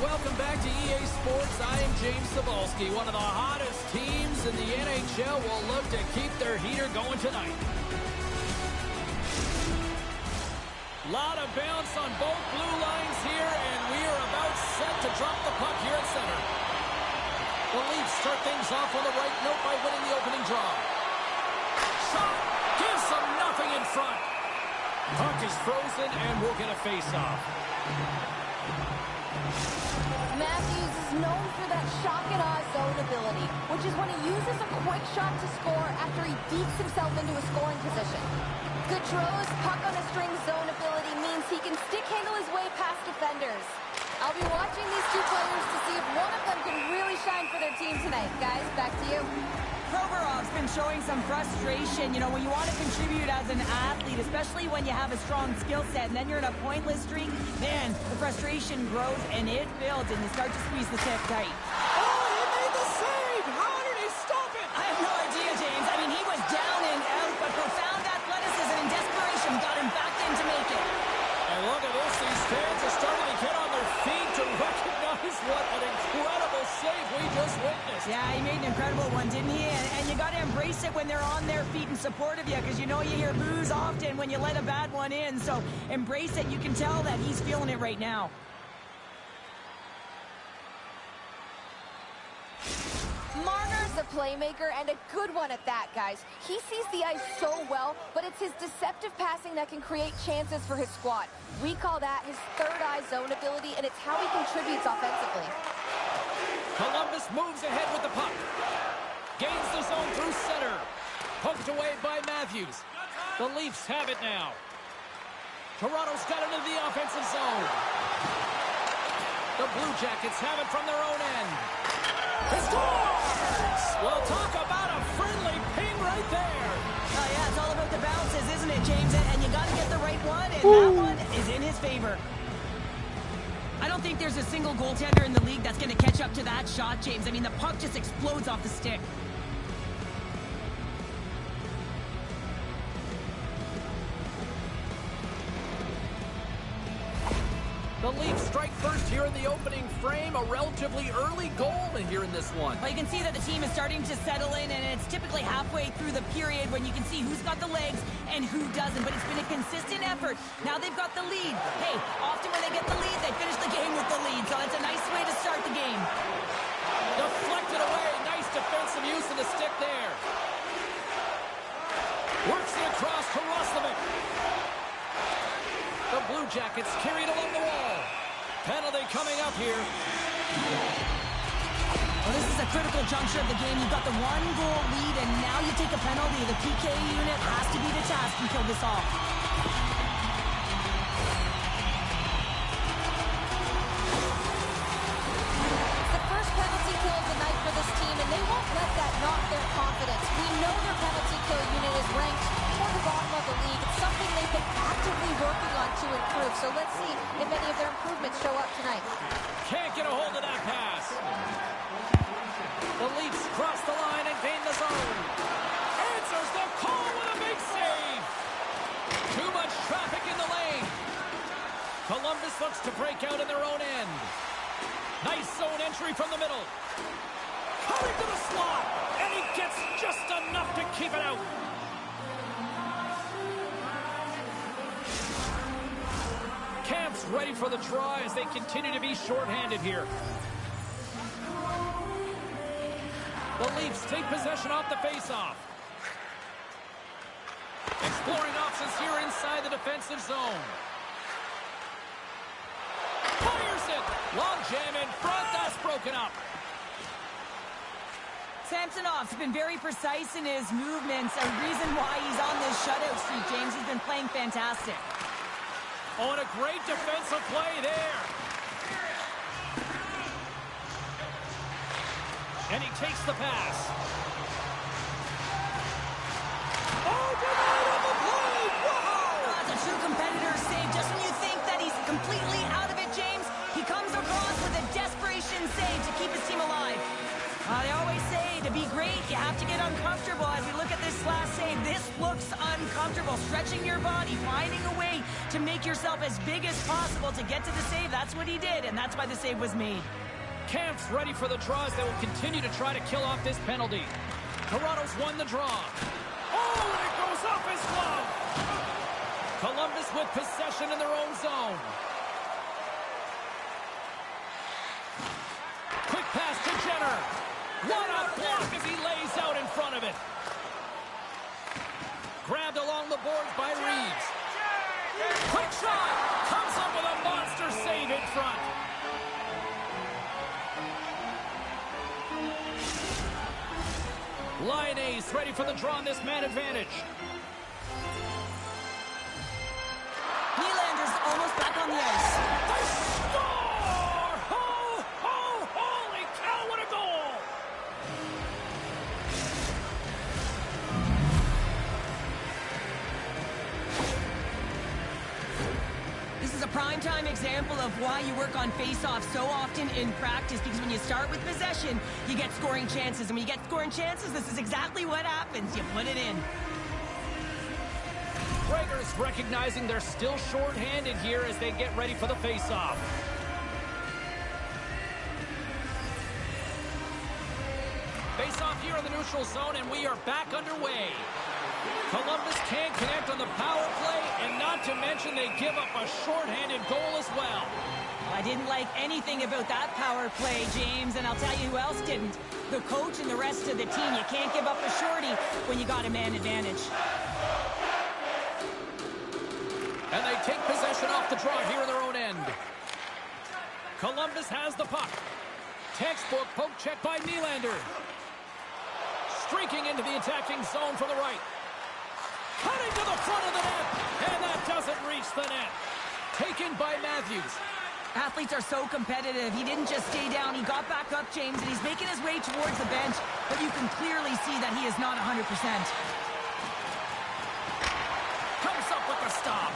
welcome back to EA Sports. I am James Cebulski. One of the hottest teams in the NHL will look to keep their heater going tonight. Lot of bounce on both blue lines here, and we are about set to drop the puck here at center. The Leafs start things off on the right note by winning the opening draw. Shot gives them nothing in front. Puck is frozen, and we'll get a face-off. Matthews is known for that shock-and-awe zone ability, which is when he uses a quick shot to score after he beats himself into a scoring position. Gaudreau's puck-on-a-string zone ability means he can stick-handle his way past defenders. I'll be watching these two players to see if one of them can really shine for their team tonight. Guys, back to you. Provorov's been showing some frustration, you know, when you want to contribute as an athlete, especially when you have a strong skill set, and then you're in a pointless streak, man, the frustration grows and it builds, and you start to squeeze the stick tight. Oh, he made the save! How did he stop it? I have no idea, James. I mean, he was down and out, but profound athleticism and desperation got him back in to make it. And look at this, these fans are starting to get on their feet to recognize what an incredible save we just witnessed. Yeah, he made an incredible one, didn't he? And you got to embrace it when they're on their feet in support of you, because you know you hear boos often when you let a bad one in. So embrace it. You can tell that he's feeling it right now. Marner's a playmaker, and a good one at that, guys. He sees the ice so well, but it's his deceptive passing that can create chances for his squad. We call that his third-eye zone ability, and it's how he contributes offensively. Columbus moves ahead with the puck. Gains the zone through center. Poked away by Matthews. The Leafs have it now. Toronto's got it into the offensive zone. The Blue Jackets have it from their own end. He scores! Well, talk about a friendly ping right there. Oh, yeah, it's all about the bounces, isn't it, James? And you got to get the right one, and that one is in his favor. I don't think there's a single goaltender in the league that's going to catch up to that shot, James. I mean, the puck just explodes off the stick. The Leafs strike first here in the opening frame. A relatively early goal here in this one. Well, you can see that the team is starting to settle in, and it's typically halfway through the period when you can see who's got the legs and who doesn't. But it's been a consistent effort. Now they've got the lead. Hey, often when they get the lead, they finish the game with the lead. So it's a nice way to start the game. Deflected away. Nice defensive use of the stick there. Works it across to Roslovic. The Blue Jackets carried along the wall. Penalty coming up here. Well, this is a critical juncture of the game. You've got the one-goal lead, and now you take a penalty. The PK unit has to be the task and kill this off. The first penalty kill of the night for this team, and they won't let that knock their confidence. We know their penalty kill unit is ranked toward the bottom of the league. It's something they've been actively working on to improve. So let's see if any of their improvements show up tonight. Can't get a hold of that pass. The Leafs cross the line and gain the zone. Answers the call with a big save. Too much traffic in the lane. Columbus looks to break out in their own end. Nice zone entry from the middle. Coming to the slot. And he gets just enough to keep it out. Camp's ready for the try as they continue to be shorthanded here. The Leafs take possession off the faceoff. Exploring options here inside the defensive zone. Fires it! Long jam in front, that's broken up. Samsonov's been very precise in his movements. A reason why he's on this shutout streak, James. He's been playing fantastic. Oh, and a great defensive play there. And he takes the pass. Oh, denied on the play! Wow! That's a true competitor save. Just when you think that he's completely out of it, James, he comes across with a desperation save to keep his team alive. They always say to be great, you have to get uncomfortable. As we look at this last save, this looks uncomfortable. Stretching your body, finding a way to make yourself as big as possible to get to the save. That's what he did, and that's why the save was made. Camp's ready for the draws. They will continue to try to kill off this penalty. Toronto's won the draw. Oh, and it goes off his glove. Columbus with possession in their own zone. Quick pass to Jenner. What a block as he lays out in front of it. Grabbed along the boards by Reeves. Quick shot. Comes up with a monster save in front. Lion A's ready for the draw on this man advantage. Nylander's almost back on the ice. They score! Ho, ho, holy cow, what a goal! This is a prime-time example of why you work on face-offs so often in practice, because when you start with possession, you get scoring chances. And when you get scoring chances, this is exactly what happens. You put it in. Raiders recognizing they're still short-handed here as they get ready for the face-off. Face-off here in the neutral zone, and we are back underway. Columbus can't connect on the power play, and not to mention they give up a short-handed goal as well. I didn't like anything about that power play, James, and I'll tell you who else didn't. The coach and the rest of the team. You can't give up a shorty when you got a man advantage. And they take possession off the draw here in their own end. Columbus has the puck. Textbook poke check by Nylander. Streaking into the attacking zone from the right. Cutting to the front of the net. And that doesn't reach the net. Taken by Matthews. Athletes are so competitive. He didn't just stay down. He got back up, James, and he's making his way towards the bench. But you can clearly see that he is not 100%. Comes up with the stop.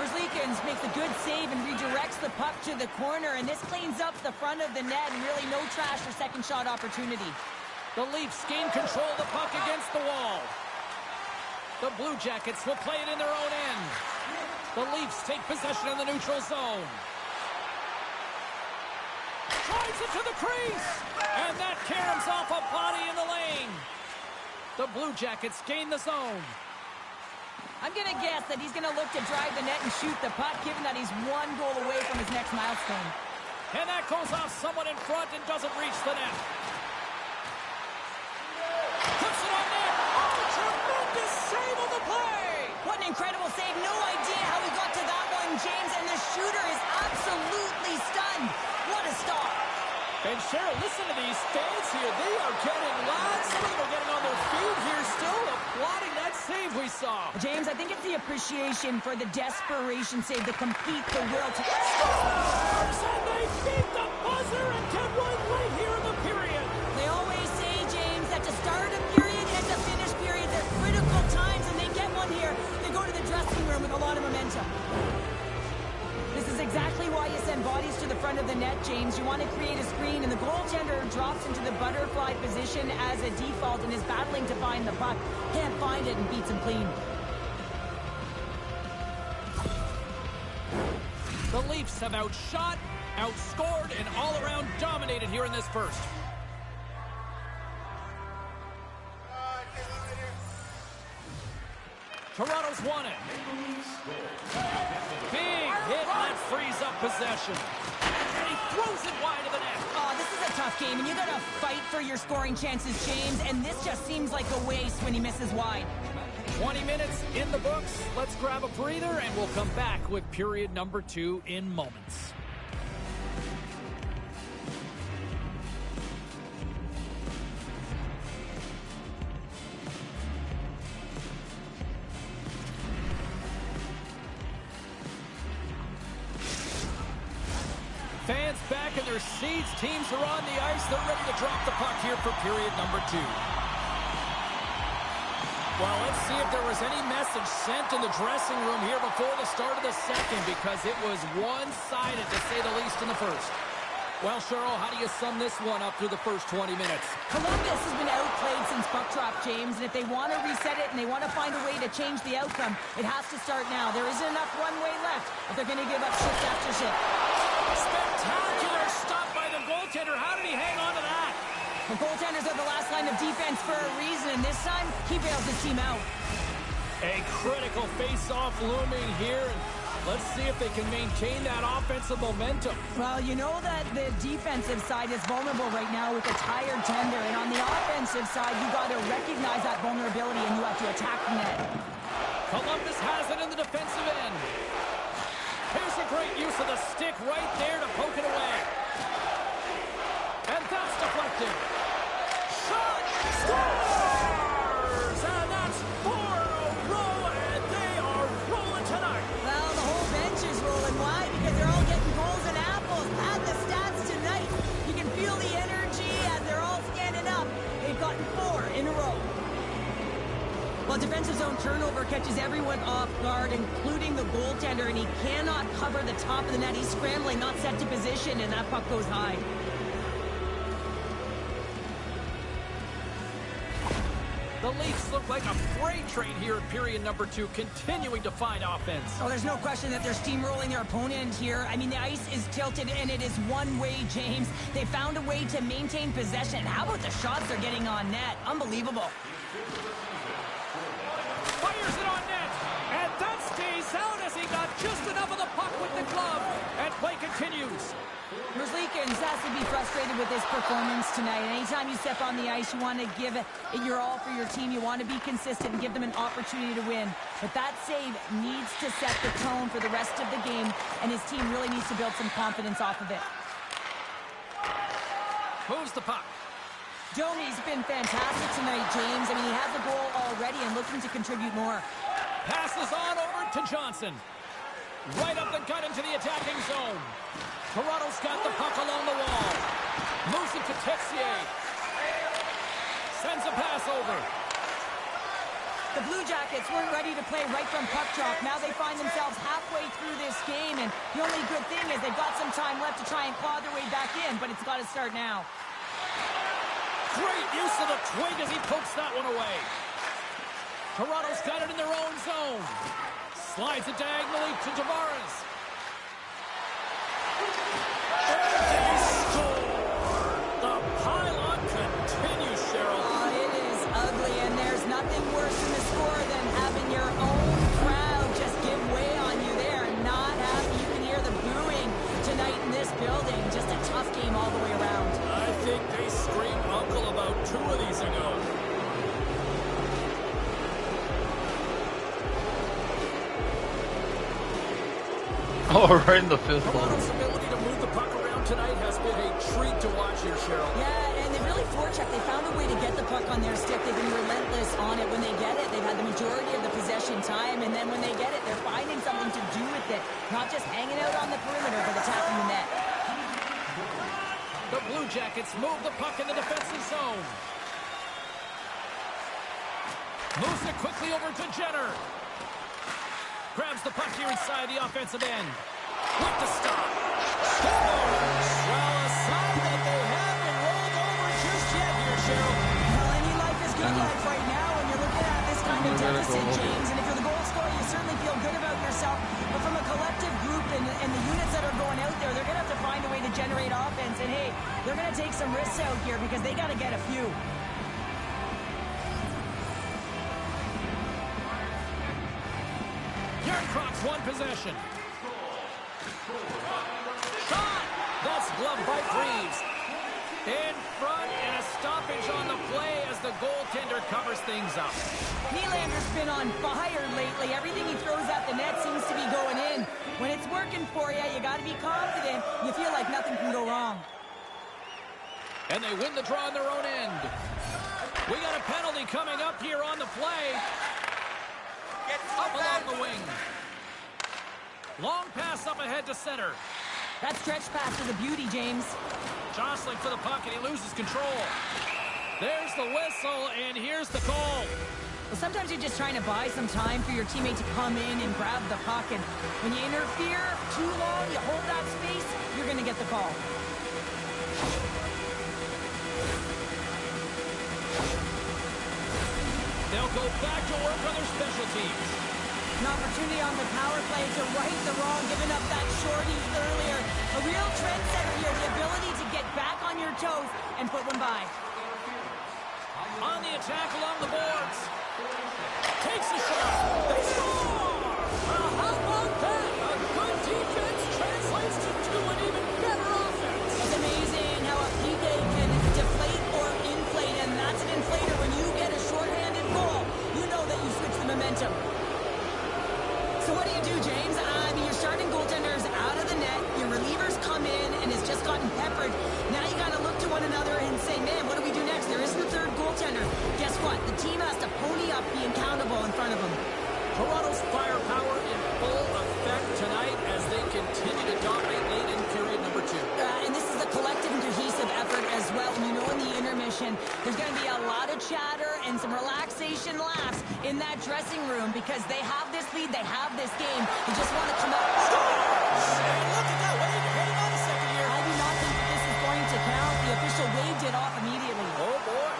Merzlikins makes a good save and redirects the puck to the corner, and this cleans up the front of the net, and really no trash for second shot opportunity. The Leafs gain control of the puck against the wall. The Blue Jackets will play it in their own end. The Leafs take possession in the neutral zone. Drives it to the crease, and that caroms off a body in the lane. The Blue Jackets gain the zone. I'm going to guess that he's going to look to drive the net and shoot the puck, given that he's one goal away from his next milestone. And that goes off someone in front and doesn't reach the net. Puts it on net. Oh, tremendous save on the play. What an incredible save. No idea how he got to that one, James, and the shooter is absolutely stunned. What a stop. And Cheryl, listen to these fans here. They are getting loud. Some of them are getting on their feet here still, applauding that save we saw. James, I think it's the appreciation for the desperation save, the compete, the will to... Scores! And they beat the buzzer and get one right here in the period. They always say, James, that to start a period and to finish periods are critical times, and they get one here. They go to the dressing room with a lot of momentum. This is exactly why you send bodies to the front of the net, James. You want to create a screen, and the goaltender drops into the butterfly position as a default and is battling to find the puck. Can't find it and beats him clean. The Leafs have outshot, outscored, and all-around dominated here in this first. Toronto's won it. Big hit, and that frees up possession. And he throws it wide of the net. Oh, this is a tough game, and you got to fight for your scoring chances, James, and this just seems like a waste when he misses wide. 20 minutes in the books. Let's grab a breather, and we'll come back with period number 2 in moments. Fans back in their seats. Teams are on the ice. They're ready to drop the puck here for period number 2. Well, let's see if there was any message sent in the dressing room here before the start of the second, because it was one-sided, to say the least, in the first. Well, Cheryl, how do you sum this one up through the first 20 minutes? Columbus has been outplayed since puck drop, James, and if they want to reset it and they want to find a way to change the outcome, it has to start now. There isn't enough runway left if they're going to give up shift after shift. Spectacular stop by the goaltender. How did he hang on to that? The goaltenders are the last line of defense for a reason, and this time, he bails his team out. A critical face-off looming here. Let's see if they can maintain that offensive momentum. Well, you know that the defensive side is vulnerable right now with a tired tender, and on the offensive side, you got to recognize that vulnerability and you have to attack the net. Columbus has it in the defensive end. Here's a great use of the stick right there to poke it away. And that's deflected. Shot! Scores! And that's 4 in a row, and they are rolling tonight. Well, the whole bench is rolling. Why? Because they're all getting goals and apples. Add the stats tonight. You can feel the energy as they're all standing up. They've gotten 4 in a row. Well, defensive zone turnover catches everyone off guard, including the goaltender, and he cannot cover the top of the net. He's scrambling, not set to position, and that puck goes high. The Leafs look like a freight train here in period number 2, continuing to find offense. Oh, there's no question that they're steamrolling their opponent here. I mean, the ice is tilted, and it is one way, James. They found a way to maintain possession. How about the shots they're getting on net? Unbelievable. Fires it on net, and that stays out as he got just enough of the puck with the glove, and play continues. Merzlikins has to be frustrated with his performance tonight. Anytime you step on the ice, you want to give it your all for your team. You want to be consistent and give them an opportunity to win. But that save needs to set the tone for the rest of the game, and his team really needs to build some confidence off of it. Moves the puck. Domi's been fantastic tonight, James. I mean, he has a goal already and looking to contribute more. Passes on over to Johnson. Right up the gut into the attacking zone. Toronto's got the puck along the wall. Moves it to Texier. Sends a pass over. The Blue Jackets weren't ready to play right from puck drop. Now they find themselves halfway through this game, and the only good thing is they've got some time left to try and claw their way back in, but it's got to start now. Great use of the twig as he pokes that one away. Toronto's got it in their own zone. Slides it diagonally to Tavares. And they score! The pylon continues, Cheryl. Oh, it is ugly, and there's nothing worse in the score than having your own crowd just give way on you. They are not happy. You can hear the booing tonight in this building. Just a tough game all the way around. I think they screamed uncle about 2 of these ago. Oh, right in the fifth one. Toronto's ability to move the puck around tonight has been a treat to watch here, Cheryl. Yeah, and they really forechecked. They found a way to get the puck on their stick. They've been relentless on it. When they get it, they've had the majority of the possession time, and then when they get it, they're finding something to do with it. Not just hanging out on the perimeter, but attacking the net. The Blue Jackets move the puck in the defensive zone. Moves it quickly over to Jenner. Grabs the puck here inside the offensive end. With the stop. Scores! Well, a sign that they haven't rolled over just yet here, Cheryl. Well, any life is good life right now when you're looking at this kind of deficit, James. And if you're the goal scorer, you certainly feel good about yourself. But from a collective group and the units that are going out there, they're going to have to find a way to generate offense. And, hey, they're going to take some risks out here because they got to get a few. Yarncroft's one possession. Shot! That's gloved by Reeves. In front and a stoppage on the play as the goaltender covers things up. Nylander's been on fire lately. Everything he throws at the net seems to be going in. When it's working for you, you got to be confident. You feel like nothing can go wrong. And they win the draw on their own end. We got a penalty coming up here on the play. Up along the wing. Long pass up ahead to center. That stretch pass is a beauty, James. Jostling for the puck, and he loses control. There's the whistle, and here's the call. Well, sometimes you're just trying to buy some time for your teammate to come in and grab the puck. And when you interfere too long, you hold that space, you're going to get the call. They'll go back to work on their special teams. An opportunity on the power play to right the wrong, giving up that shorty earlier. A real trendsetter here, the ability to get back on your toes and put one by. On the attack along the boards. Takes a shot. They score! Well, how about that? A good defense translates to an even better offense. It's amazing how a PK can deflate or inflate, and that's an inflator. When you get a shorthanded goal, you know that you switch the momentum. So what do, James? I mean, your starting goaltender's out of the net, your relievers come in and has just gotten peppered. Now you got to look to one another and say, man, what do we do next? There isn't a third goaltender. Guess what? The team has to pony up, be accountable in front of them. Toronto's firepower in full effect tonight as they continue to dominate late in period number 2. And this is a collective and cohesive effort as well. And you know in the intermission, there's going to be a lot of chatter and some relaxation laughs in that dressing room because they have this lead, they have this game. They just want to come out. Look at that wave. Hang on a second here. I do not think that this is going to count. The official waved it off immediately. Oh, boy.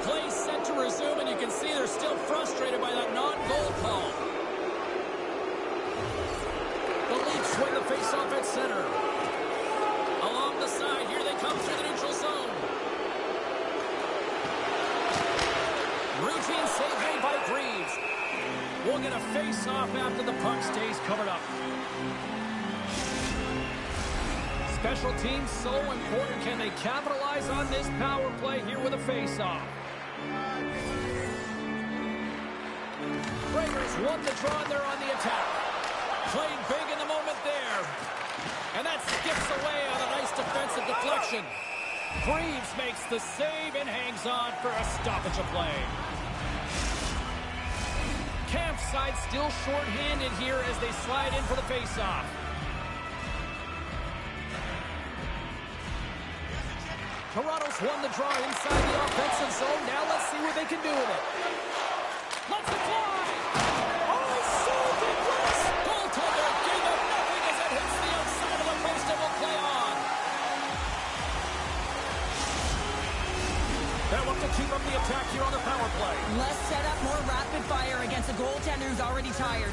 Play set to resume, and you can see they're still frustrated by that non-goal call. The Leafs win the face-off at center. Along the side, here they come through the neutral zone. Routine save made by Greaves. We'll get a face-off after the puck stays covered up. Special teams so important. Can they capitalize on this power play here with a face-off? Raiders won the draw and they're on the attack. Playing big in the moment there. And that skips away on a nice defensive deflection. Greaves makes the save and hangs on for a stoppage of play. Campside still short-handed here as they slide in for the face-off. Toronto's won the draw inside the offensive zone. Now let's see what they can do with it. Let's it fly! Oh, saved it, Chris! Goaltender gave up nothing as it hits the outside of the post and will play on. They'll look to keep up the attack here on the power play. Less setup, more rapid fire against a goaltender who's already tired.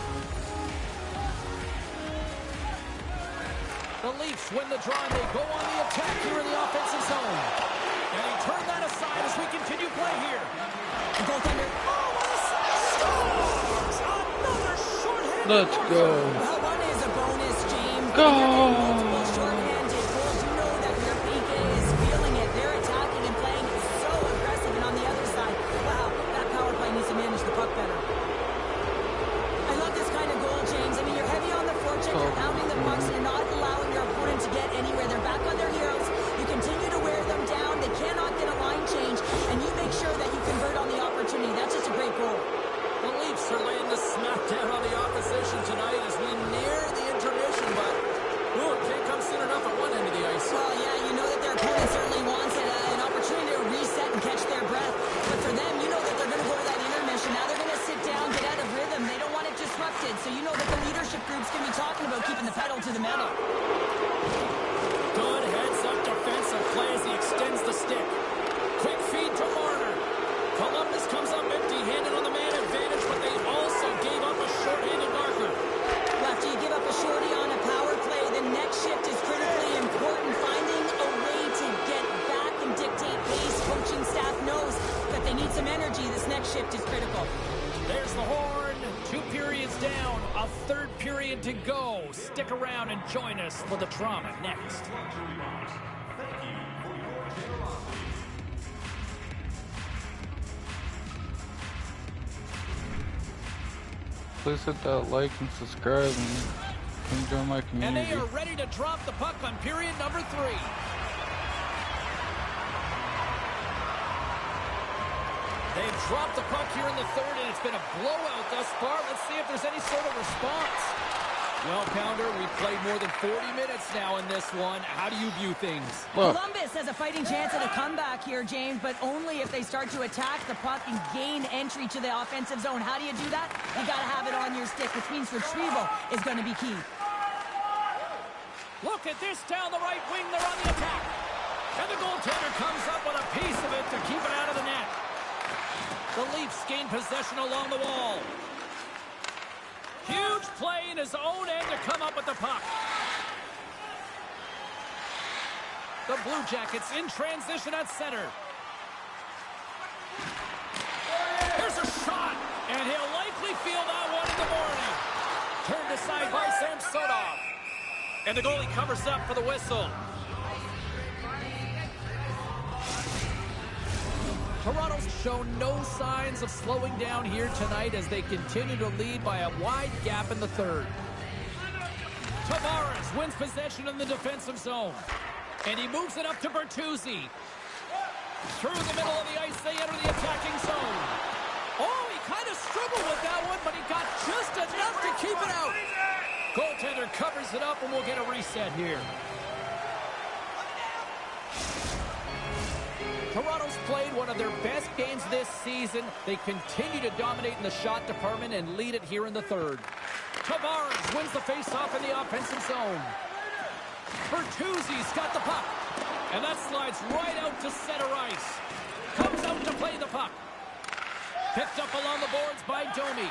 The Leafs win the draw and they go on the attack here in the offensive zone. And he turned that aside as we continue play here. The goaltender. Oh, what a scores! Another shorthanded. Let's go. Well, one is a bonus, James. Go. Multiple shorthanded goals. You know that your PK is feeling it. They're attacking and playing so aggressive. And on the other side, wow, that power play needs to manage the puck better. I love this kind of goal, James. I mean, you're heavy on the forecheck. You're pounding the pucks and you're not allowing your opponent to get anywhere. They're back on their heels. You continue to wear them down. They cannot get a line change. And you make sure that you convert on the opportunity. That's just a great goal. The Leafs are laying the smackdown on the opposition tonight as we near the intermission, but it can't come soon enough at one end of the ice. Well, yeah, you know that their opponent certainly wants it, an opportunity to reset and catch their breath. But for them, you know that they're going to go to that intermission. Now they're going to sit down, get out of rhythm. They don't want it disrupted. So you know that the leadership group's going to be talking about keeping the pedal to the metal. Good heads-up defensive play as he extends the stick. Quick feed to Marner. Columbus comes up empty-handed on the man advantage, but they also gave up a short-handed marker. After you give up a shorty on a power play, the next shift is critically important. Finding a way to get back and dictate pace. Coaching staff knows that they need some energy. This next shift is critical. There's the horn. 2 periods down. A third period to go. Stick around and join us for the drama next. Please hit that like and subscribe and come join my And community. they are ready to drop the puck on period number 3. They've dropped the puck here in the third, and it's been a blowout thus far. Let's see if there's any sort of response. Well, Pounder, we've played more than 40 minutes now in this one. How do you view things? Look. Columbus has a fighting chance at a comeback here, James, but only if they start to attack the puck and gain entry to the offensive zone. How do you do that? You got to have it on your stick, which means retrieval is going to be key. Look at this down the right wing. They're on the attack. And the goaltender comes up with a piece of it to keep it out of the net. The Leafs gain possession along the wall. Huge play in his own end to come up with the puck. The Blue Jackets in transition at center. Here's a shot, and he'll likely feel that one in the morning. Turned aside by Samsonov. And the goalie covers up for the whistle. Toronto's shown no signs of slowing down here tonight as they continue to lead by a wide gap in the third. Tavares wins possession in the defensive zone. And he moves it up to Bertuzzi. Through the middle of the ice, they enter the attacking zone. Oh, he kind of struggled with that one, but he got just enough to keep it out. Goaltender covers it up, and we'll get a reset here. Toronto's played one of their best games this season. They continue to dominate in the shot department and lead it here in the third. Tavares wins the faceoff in the offensive zone. Bertuzzi's got the puck. And that slides right out to center ice. Comes out to play the puck. Picked up along the boards by Domi.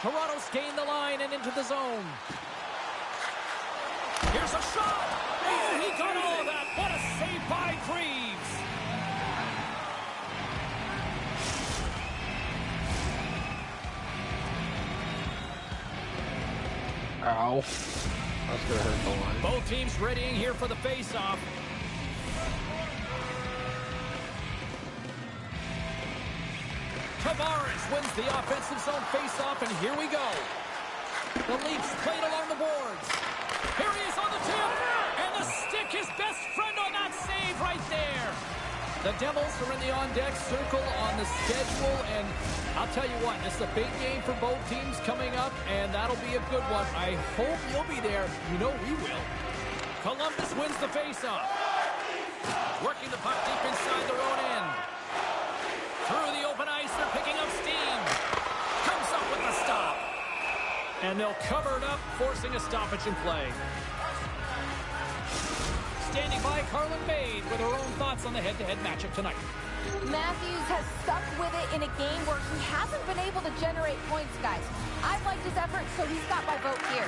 Toronto's gained the line and into the zone. Here's a shot. And he got all of that. What a save by Greaves. Ow. That's gonna hurt the line. Both teams readying here for the face-off. Tavares wins the offensive zone face-off, and here we go. The Leafs played along the boards. Here he is on the tip, and the stick, his best friend on that save right there. The Devils are in the on-deck circle on the schedule, and I'll tell you what, this is a big game for both teams coming up, and that'll be a good one. I hope you'll be there. You know we will. Columbus wins the face-off. Working the puck deep inside their own end. Through the open ice, they're picking up steam. Comes up with the stop. And they'll cover it up, forcing a stoppage in play. Standing by, Carlin Maid with her own thoughts on the head-to-head matchup tonight. Matthews has stuck with it in a game where he hasn't been able to generate points, guys. I've liked his effort, so he's got my vote here.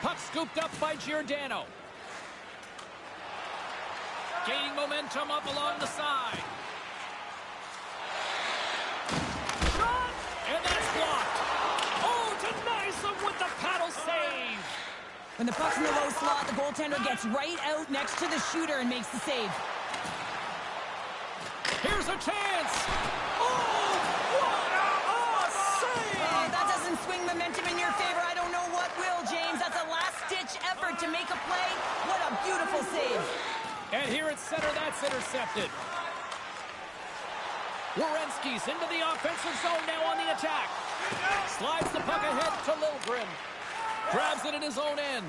Puck scooped up by Giordano. Gaining momentum up along the side. Shot! And that's blocked. Oh, denies him with the paddle save. When the puck's in the low slot, the goaltender gets right out next to the shooter and makes the save. Here's a chance. Oh, what a save! Oh, that doesn't swing momentum in your favor. I don't know what will, James. That's a last-ditch effort to make a play. What a beautiful save. And here at center, that's intercepted. Werenski's into the offensive zone now on the attack. Slides the puck ahead to Liljegren. Grabs it in his own end.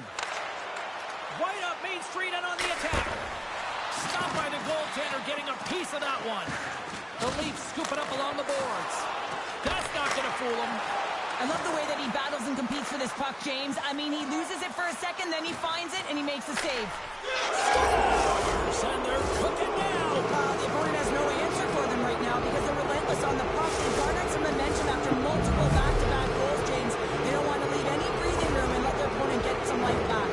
Right up Main Street and on the attack. Stopped by the goaltender, getting a piece of that one. The Leafs scoop it up along the boards. That's not going to fool him. I love the way that he battles and competes for this puck, James. I mean, he loses it for a second, then he finds it, and he makes the save. And they're cooking now. The opponent has no answer for them right now because they're relentless on the puck. They garnered some momentum after multiple back-to-back goals, James. They don't want to leave any breathing room and let their opponent get some life back.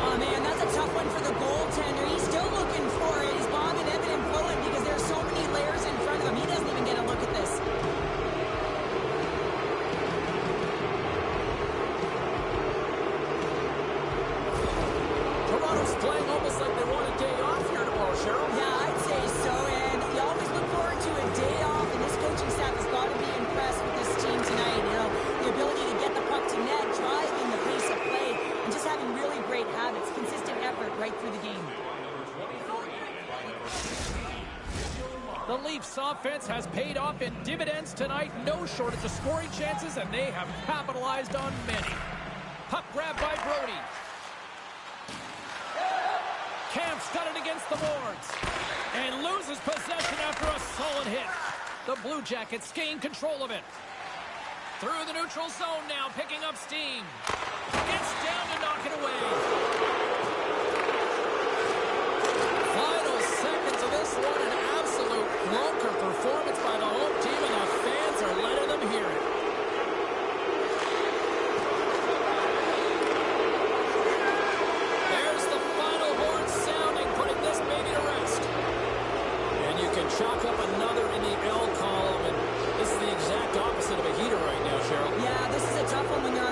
Oh, man, that's a tough one for the goaltender. He's still looking for it. He's bobbing, ebbing, and flowing because there's so many layers in front of him. He doesn't even get a look at this. Toronto's playing almost like they want a day off here tomorrow. The Leafs offense has paid off in dividends tonight. No shortage of scoring chances, and they have capitalized on many. Puck grab by Brody. Camp's got it against the boards. And loses possession after a solid hit. The Blue Jackets gain control of it. Through the neutral zone now, picking up steam. Gets down to knock it away. Final seconds of this one, an absolute clunker performance by the home team, and the fans are letting them hear it. There's the final horn sounding, putting this baby to rest. And you can chalk up another in the L column, and this is the exact opposite of a heater right now, Cheryl. Yeah, this is a tough one when you're